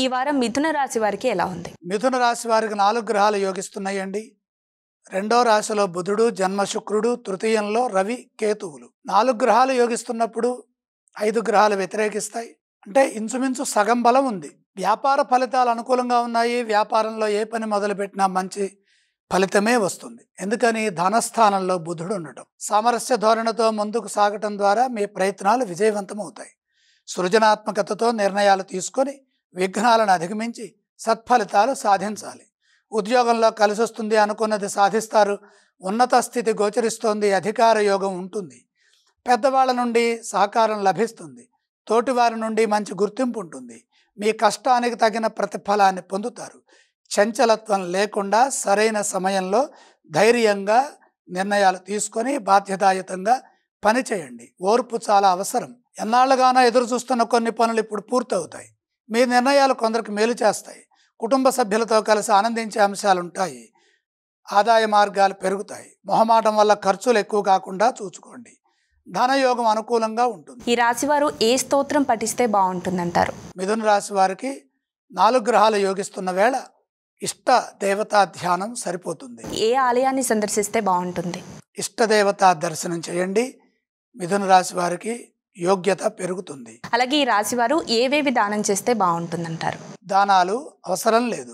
ఈ వారం మిథున రాశి వారికి ఎలా ఉంది? మిథున రాశి వారికి 4 గ్రహాలు యోగిస్తున్నాయండి. 2వ రాశిలో బుధుడు, జన్మ శుక్రుడు, తృతీయంలో రవి, కేతువులు. 4 గ్రహాలు యోగిస్తున్నప్పుడు 5 గ్రహాలు వ్యతిరేకిస్తాయి. అంటే ఇంచుమించు సగం బలం ఉంది. వ్యాపార ఫలితాలు అనుకూలంగా ఉన్నాయి. వ్యాపారంలో ఏ పని మొదలుపెట్టినా మంచి ఫలితమే వస్తుంది. ఎందుకని? ధనస్థానంలో బుధుడు ఉండటం. సామరస్య ధోరణితో ముందుకు సాగటం ద్వారా మీ ప్రయత్నాలు విజయవంతమవుతాయి. సృజనాత్మకతతో నిర్ణయాలు తీసుకొని విఘ్నాలను అధిగమించి సత్ఫలితాలు సాధించాలి. ఉద్యోగంలో కలిసి వస్తుంది, అనుకున్నది సాధిస్తారు. ఉన్నత స్థితి గోచరిస్తోంది, అధికార యోగం ఉంటుంది. పెద్దవాళ్ళ నుండి సహకారం లభిస్తుంది. తోటివారి నుండి మంచి గుర్తింపు ఉంటుంది. మీ కష్టానికి తగిన ప్రతిఫలాన్ని పొందుతారు. చంచలత్వం లేకుండా సరైన సమయంలో ధైర్యంగా నిర్ణయాలు తీసుకొని బాధ్యతాయుతంగా పనిచేయండి. ఓర్పు చాలా అవసరం. ఎన్నాళ్ళుగానో ఎదురు చూస్తున్న కొన్ని పనులు ఇప్పుడు పూర్తవుతాయి. మీ నిర్ణయాలు కొందరికి మేలు చేస్తాయి. కుటుంబ సభ్యులతో కలిసి ఆనందించే అంశాలు ఉంటాయి. ఆదాయ మార్గాలు పెరుగుతాయి. మొహమాటం వల్ల ఖర్చులు ఎక్కువ కాకుండా చూసుకోండి. ధనయోగం అనుకూలంగా ఉంటుంది. ఈ రాశి వారు ఏ స్తోత్రం పఠిస్తే బాగుంటుందంటారు? మిథున రాశి వారికి 4 గ్రహాలు యోగిస్తున్న వేళ ఇష్ట దేవతా ధ్యానం సరిపోతుంది. ఏ ఆలయాన్ని సందర్శిస్తే బాగుంటుంది? ఇష్టదేవతా దర్శనం చేయండి. మిథున రాశి వారికి యోగ్యత పెరుగుతుంది. అలాగే ఈ రాశి వారు ఏవేవి దానం చేస్తే బాగుంటుందంటారు? దానాలు అవసరం లేదు.